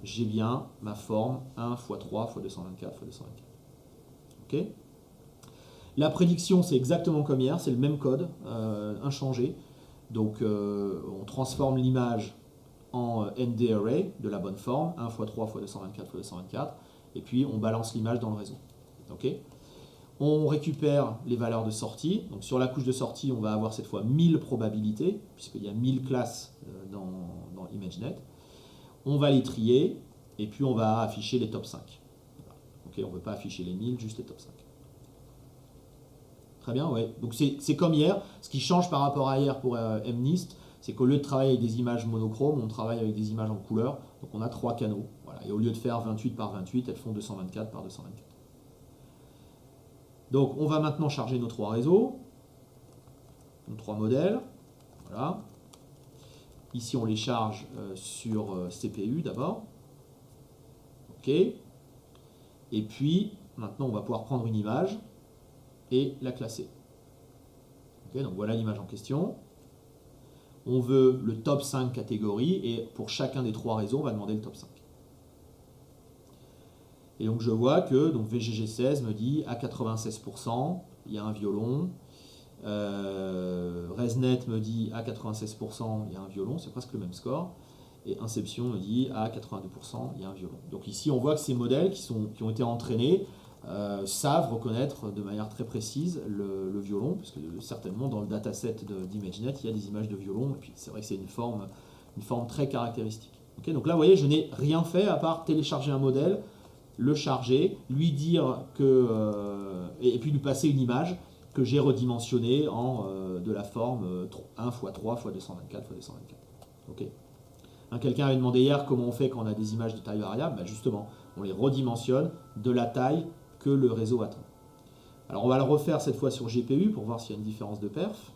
j'ai bien ma forme 1 x 3 x 224 x 224. Ok. La prédiction, c'est exactement comme hier, c'est le même code, inchangé. Donc on transforme l'image en ND array de la bonne forme, 1 x 3 x 224 x 224, et puis on balance l'image dans le réseau. Okay, on récupère les valeurs de sortie. Donc sur la couche de sortie, on va avoir cette fois 1000 probabilités, puisqu'il y a 1000 classes dans ImageNet. On va les trier, et puis on va afficher les top 5. Okay, on ne veut pas afficher les 1000, juste les top 5. Très bien, ouais. Donc c'est comme hier. Ce qui change par rapport à hier pour MNIST, c'est qu'au lieu de travailler avec des images monochromes, on travaille avec des images en couleur. Donc on a 3 canaux. Voilà. Et au lieu de faire 28 par 28, elles font 224 par 224. Donc on va maintenant charger nos 3 réseaux, nos 3 modèles. Voilà. Ici on les charge sur CPU d'abord. OK. Et puis maintenant on va pouvoir prendre une image et la classer. Okay, donc voilà l'image en question. On veut le top 5 catégories et pour chacun des 3 réseaux, on va demander le top 5. Et donc je vois que donc VGG16 me dit à 96%, il y a un violon. ResNet me dit à 96%, il y a un violon, c'est presque le même score. Et Inception me dit à 82%, il y a un violon. Donc ici, on voit que ces modèles qui ont été entraînés savent reconnaître de manière très précise le violon, parce que certainement dans le dataset d'ImageNet, il y a des images de violon, et puis c'est vrai que c'est une forme très caractéristique. Okay, donc là, vous voyez, je n'ai rien fait à part télécharger un modèle, le charger, lui dire que... et puis lui passer une image que j'ai redimensionnée de la forme 1 x 3 x 224 x 224. Okay. Quelqu'un avait demandé hier comment on fait quand on a des images de taille variable. Ben justement, on les redimensionne de la taille que le réseau attend. Alors on va le refaire cette fois sur GPU pour voir s'il y a une différence de perf.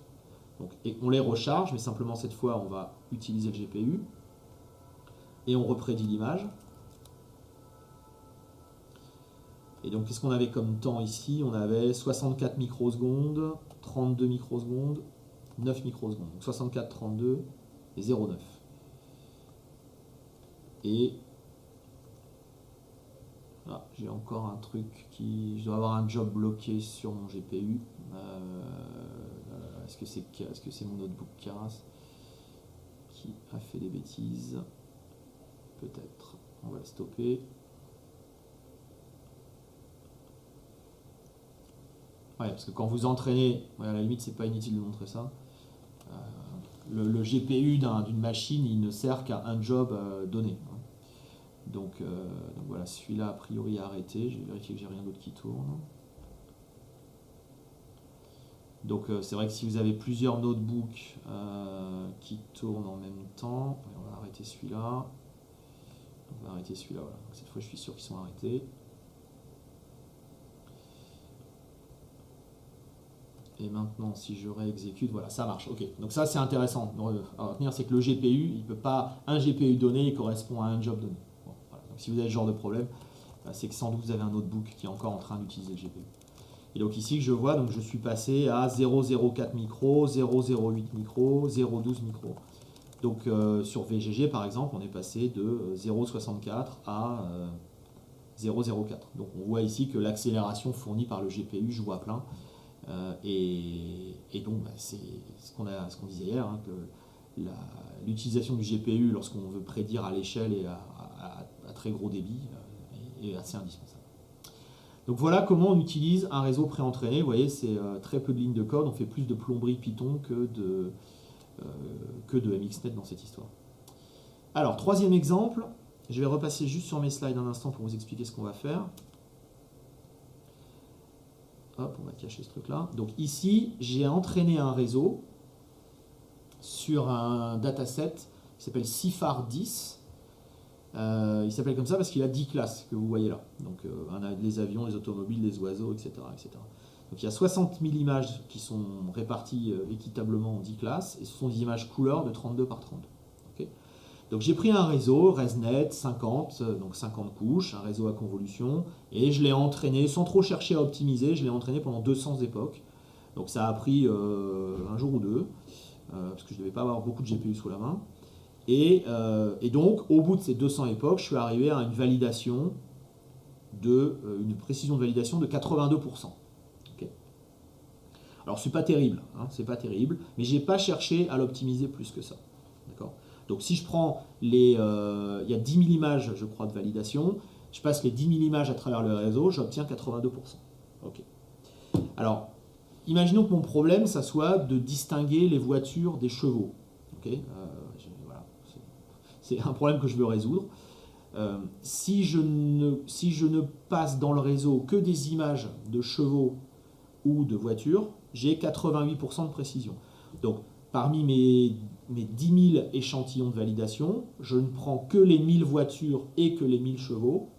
Donc, et on les recharge, mais simplement cette fois on va utiliser le GPU. Et on reprédit l'image. Et donc qu'est-ce qu'on avait comme temps ici? On avait 64 microsecondes, 32 microsecondes, 9 microsecondes. Donc 64, 32 et 0,9. Et ah, j'ai encore un truc qui... Je dois avoir un job bloqué sur mon GPU. Est-ce que c'est mon notebook Keras qui a fait des bêtises? Peut-être. On va le stopper. Ouais, parce que quand vous entraînez, ouais, à la limite, c'est pas inutile de montrer ça. Le GPU d'une machine, il ne sert qu'à un job donné. Donc voilà, celui-là a priori est arrêté. Je vais vérifier que j'ai rien d'autre qui tourne. Donc c'est vrai que si vous avez plusieurs notebooks qui tournent en même temps, on va arrêter celui-là. On va arrêter celui-là, voilà. Donc, cette fois je suis sûr qu'ils sont arrêtés. Et maintenant, si je réexécute, voilà, ça marche. Ok. Donc ça, c'est intéressant à retenir, c'est que le GPU, il peut pas, un GPU donné, il correspond à un job donné. Bon, voilà. Donc si vous avez ce genre de problème, c'est que sans doute vous avez un notebook qui est encore en train d'utiliser le GPU. Et donc ici, je vois, donc je suis passé à 0,04 micro, 0,08 micro, 0,12 micro. Donc sur VGG, par exemple, on est passé de 0,64 à 0,04. Donc on voit ici que l'accélération fournie par le GPU joue à plein. Et donc bah, c'est ce qu'on disait hier, hein, que l'utilisation du GPU lorsqu'on veut prédire à l'échelle et à très gros débit est assez indispensable. Donc voilà comment on utilise un réseau préentraîné. Vous voyez, c'est très peu de lignes de code, on fait plus de plomberie Python que de MXNet dans cette histoire. Alors, troisième exemple, je vais repasser juste sur mes slides un instant pour vous expliquer ce qu'on va faire. Hop, on va cacher ce truc-là. Donc ici, j'ai entraîné un réseau sur un dataset qui s'appelle CIFAR 10. Il s'appelle comme ça parce qu'il a 10 classes que vous voyez là. Donc on a les avions, les automobiles, les oiseaux, etc., etc. Donc il y a 60 000 images qui sont réparties équitablement en 10 classes. Et ce sont des images couleurs de 32 par 32. Okay, donc j'ai pris un réseau, ResNet 50, donc 50 couches, un réseau à convolution, et je l'ai entraîné sans trop chercher à optimiser, je l'ai entraîné pendant 200 époques. Donc ça a pris un jour ou deux, parce que je ne devais pas avoir beaucoup de GPU sous la main. Et donc au bout de ces 200 époques, je suis arrivé à une validation une précision de validation de 82%. Okay. Alors c'est pas terrible, hein, c'est pas terrible, mais j'ai pas cherché à l'optimiser plus que ça. D'accord. Donc si je prends il y a 10 000 images, je crois, de validation, je passe les 10 000 images à travers le réseau, j'obtiens 82%. Okay. Alors, imaginons que mon problème, ça soit de distinguer les voitures des chevaux. Okay. Voilà. C'est un problème que je veux résoudre. Si je ne passe dans le réseau que des images de chevaux ou de voitures, j'ai 88% de précision. Donc, parmi mes 10 000 échantillons de validation, je ne prends que les 1000 voitures et que les 1000 chevaux.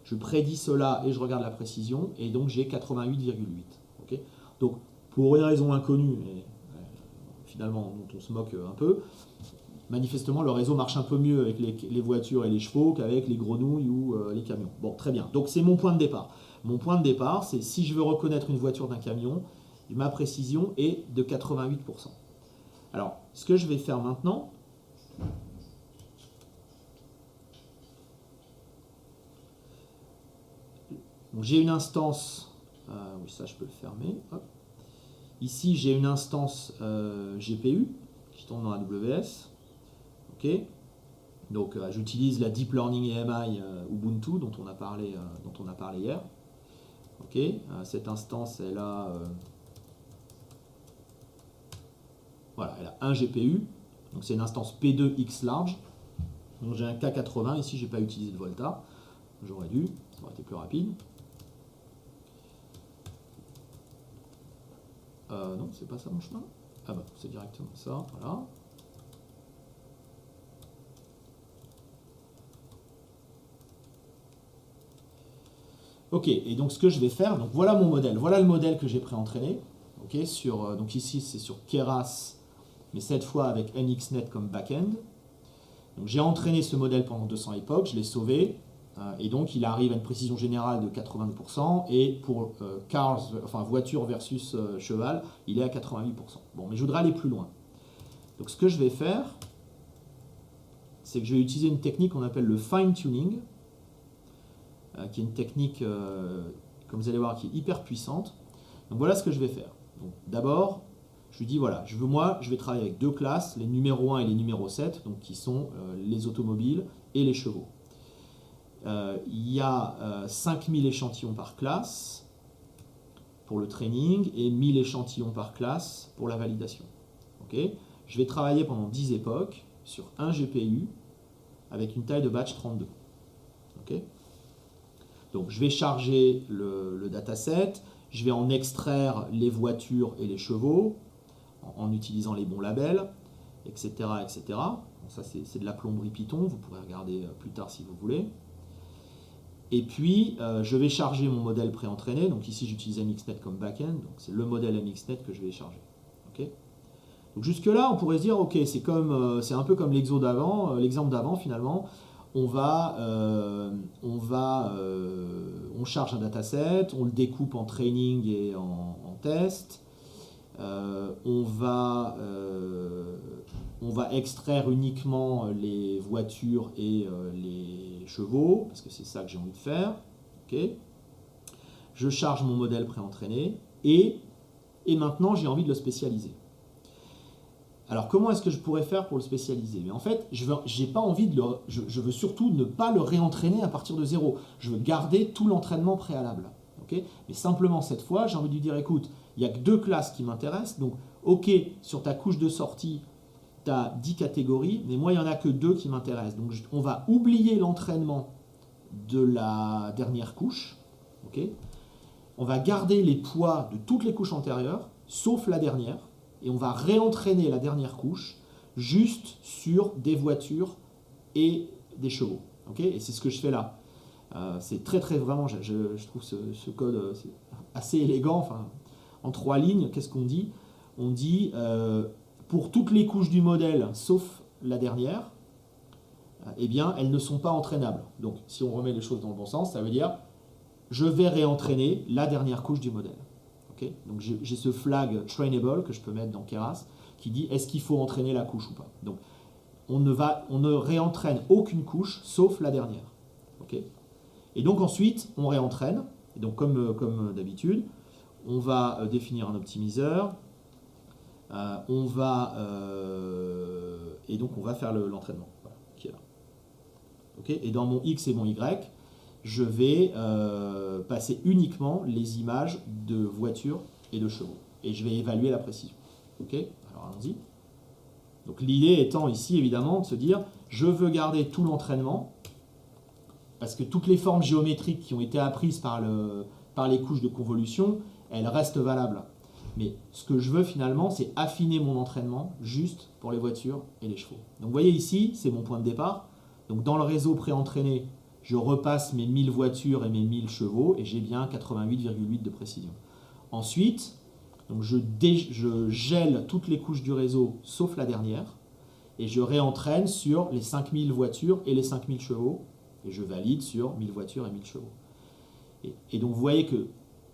Je prédis cela et je regarde la précision, et donc j'ai 88,8. Okay, donc, pour une raison inconnue, et finalement dont on se moque un peu, manifestement le réseau marche un peu mieux avec les voitures et les chevaux qu'avec les grenouilles ou les camions. Bon, très bien. Donc c'est mon point de départ. Mon point de départ, c'est si je veux reconnaître une voiture d'un camion, ma précision est de 88%. Alors, ce que je vais faire maintenant, j'ai une instance, oui ça je peux le fermer, hop. Ici j'ai une instance GPU qui tombe dans AWS, ok. Donc j'utilise la Deep Learning EMI Ubuntu dont on a parlé hier, ok. Cette instance elle a voilà, elle a un GPU, donc c'est une instance P2X large. Donc j'ai un K80, ici j'ai pas utilisé de Volta, j'aurais dû, ça aurait été plus rapide. Non, c'est pas ça mon chemin. Ah bah c'est directement ça, voilà. Ok, et donc ce que je vais faire, donc voilà mon modèle, voilà le modèle que j'ai pré-entraîné. Okay, donc ici c'est sur Keras, mais cette fois avec NXNet comme backend. Donc j'ai entraîné ce modèle pendant 200 époques, je l'ai sauvé, et donc il arrive à une précision générale de 82%, et pour cars, enfin voiture versus cheval, il est à 88%. Bon, mais je voudrais aller plus loin. Donc ce que je vais faire, c'est que je vais utiliser une technique qu'on appelle le fine-tuning, qui est une technique, comme vous allez voir, qui est hyper puissante. Donc voilà ce que je vais faire. D'abord, je lui dis voilà, je vais travailler avec deux classes, les numéros 1 et les numéros 7, donc qui sont les automobiles et les chevaux. Il y a 5000 échantillons par classe pour le training et 1000 échantillons par classe pour la validation. Okay, je vais travailler pendant 10 époques sur un GPU avec une taille de batch 32. Okay, donc je vais charger le dataset, je vais en extraire les voitures et les chevaux en utilisant les bons labels, etc. etc. Bon, ça c'est de la plomberie Python, vous pourrez regarder plus tard si vous voulez. Et puis je vais charger mon modèle préentraîné, donc ici j'utilise MXNet comme backend, donc c'est le modèle MXNet que je vais charger. Okay, donc jusque là on pourrait se dire ok, c'est un peu comme l'exemple d'avant finalement. On charge un dataset, on le découpe en training et en test. On va extraire uniquement les voitures et les chevaux, parce que c'est ça que j'ai envie de faire. Okay. Je charge mon modèle préentraîné et maintenant j'ai envie de le spécialiser. Alors comment est-ce que je pourrais faire pour le spécialiser? Mais en fait, je veux surtout ne pas le réentraîner à partir de zéro. Je veux garder tout l'entraînement préalable. Okay, mais simplement cette fois, j'ai envie de lui dire écoute, il n'y a que deux classes qui m'intéressent. Donc ok, sur ta couche de sortie, tu as 10 catégories, mais moi il n'y en a que deux qui m'intéressent. Donc on va oublier l'entraînement de la dernière couche. Okay, on va garder les poids de toutes les couches antérieures, sauf la dernière. Et on va réentraîner la dernière couche juste sur des voitures et des chevaux. Okay, et c'est ce que je fais là. C'est très vraiment, je trouve ce code assez élégant. Enfin, en 3 lignes, qu'est-ce qu'on dit? On dit pour toutes les couches du modèle, sauf la dernière, eh bien, elles ne sont pas entraînables. Donc, si on remet les choses dans le bon sens, ça veut dire je vais réentraîner la dernière couche du modèle. Okay, donc j'ai ce flag trainable que je peux mettre dans Keras qui dit est-ce qu'il faut entraîner la couche ou pas. Donc on ne réentraîne aucune couche sauf la dernière. Okay, et donc ensuite on réentraîne. Et donc comme d'habitude, on va définir un optimiseur. Et donc on va faire l'entraînement voilà, qui est là. Okay, et dans mon X et mon Y, je vais passer uniquement les images de voitures et de chevaux. Et je vais évaluer la précision. Okay, alors allons-y. Donc l'idée étant ici évidemment de se dire, je veux garder tout l'entraînement parce que toutes les formes géométriques qui ont été apprises par les couches de convolution, elles restent valables. Mais ce que je veux finalement, c'est affiner mon entraînement juste pour les voitures et les chevaux. Donc vous voyez ici, c'est mon point de départ. Donc dans le réseau pré-entraîné, je repasse mes 1000 voitures et mes 1000 chevaux et j'ai bien 88,8 de précision. Ensuite, donc je gèle toutes les couches du réseau sauf la dernière et je réentraîne sur les 5000 voitures et les 5000 chevaux et je valide sur 1000 voitures et 1000 chevaux. Et donc vous voyez que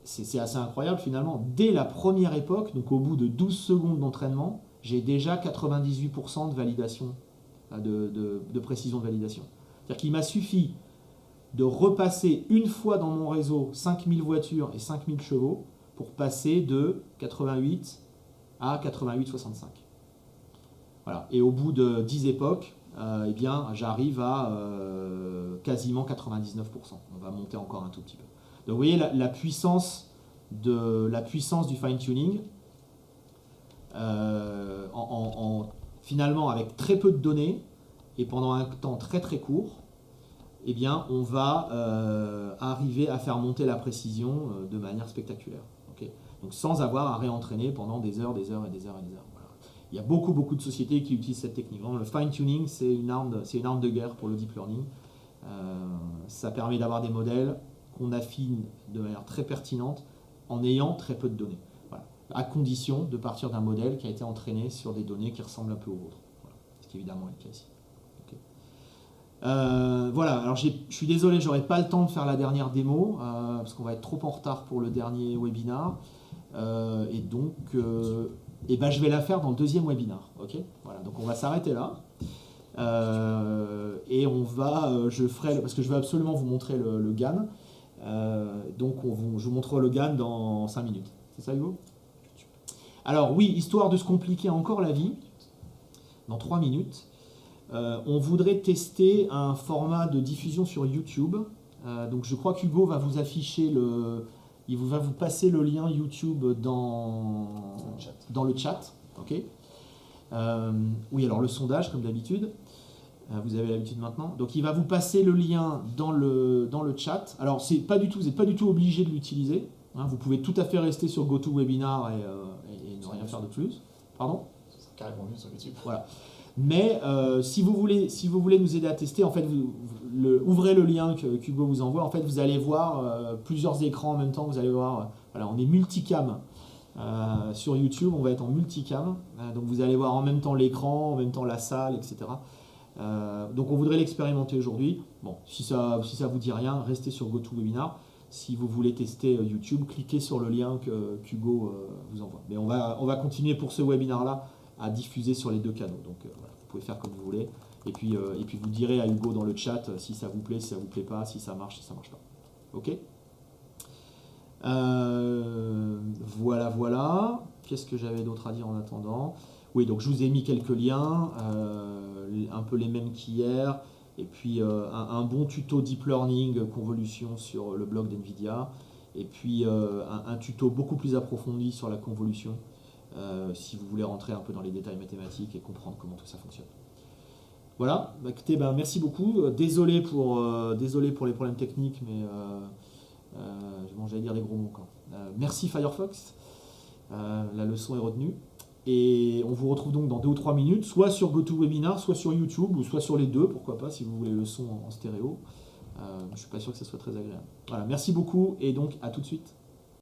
c'est assez incroyable finalement. Dès la première époque, donc au bout de 12 secondes d'entraînement, j'ai déjà 98% de validation, de précision de validation. C'est-à-dire qu'il m'a suffi de repasser une fois dans mon réseau 5000 voitures et 5000 chevaux pour passer de 88 à 88,65. Voilà. Et au bout de 10 époques, eh bien, j'arrive à quasiment 99%. On va monter encore un tout petit peu. Donc vous voyez la puissance du fine-tuning, finalement avec très peu de données et pendant un temps très très court, eh bien, on va arriver à faire monter la précision de manière spectaculaire. Okay. Donc sans avoir à réentraîner pendant des heures, des heures et des heures et des heures. Voilà. Il y a beaucoup de sociétés qui utilisent cette technique. Vraiment, le fine-tuning, c'est une arme de guerre pour le deep learning. Ça permet d'avoir des modèles qu'on affine de manière très pertinente en ayant très peu de données. Voilà. À condition de partir d'un modèle qui a été entraîné sur des données qui ressemblent un peu aux vôtres. Voilà. Ce qui évidemment est le cas ici. Okay. Voilà, alors je suis désolé, j'aurai pas le temps de faire la dernière démo parce qu'on va être trop en retard pour le dernier webinar. Et donc, je vais la faire dans le deuxième webinar. Okay, voilà, donc on va s'arrêter là. Et on va, parce que je vais absolument vous montrer le GAN. Donc je vous montrerai le GAN dans 5 minutes. C'est ça, Hugo? Alors oui, histoire de se compliquer encore la vie, dans 3 minutes, on voudrait tester un format de diffusion sur YouTube. Donc je crois qu'Hugo va vous afficher il va vous passer le lien YouTube dans le chat. Okay. Oui, alors le sondage, comme d'habitude. Vous avez l'habitude maintenant. Donc il va vous passer le lien dans le chat. Alors vous n'êtes pas du tout obligé de l'utiliser. Hein, vous pouvez tout à fait rester sur GoToWebinar et ne rien faire de plus. Pardon? C'est carrément mieux sur YouTube. Voilà. Mais si vous voulez nous aider à tester, en fait, ouvrez le lien qu'Hugo vous envoie. En fait, vous allez voir plusieurs écrans en même temps. Vous allez voir, voilà, on est multicam. Sur YouTube, on va être en multicam. Donc vous allez voir en même temps l'écran, en même temps la salle, etc. Donc on voudrait l'expérimenter aujourd'hui. Bon, si ça vous dit rien, restez sur GoToWebinar. Si vous voulez tester YouTube, cliquez sur le lien qu'Hugo vous envoie. Mais on va continuer pour ce webinaire-là à diffuser sur les deux canaux. Donc voilà, vous pouvez faire comme vous voulez. Et puis vous direz à Hugo dans le chat si ça vous plaît, si ça vous plaît pas, si ça marche, si ça marche pas. Ok. Voilà. Qu'est-ce que j'avais d'autre à dire en attendant? Oui, donc je vous ai mis quelques liens, un peu les mêmes qu'hier, et puis un bon tuto Deep Learning convolution sur le blog d'NVIDIA, et puis un tuto beaucoup plus approfondi sur la convolution, si vous voulez rentrer un peu dans les détails mathématiques et comprendre comment tout ça fonctionne. Voilà, écoutez, merci beaucoup. Désolé pour les problèmes techniques, mais j'allais dire des gros mots. Merci Firefox, la leçon est retenue. Et on vous retrouve donc dans 2 ou 3 minutes, soit sur GoToWebinar, soit sur YouTube, ou soit sur les deux, pourquoi pas, si vous voulez le son en stéréo. Je ne suis pas sûr que ça soit très agréable. Voilà, merci beaucoup, et donc à tout de suite.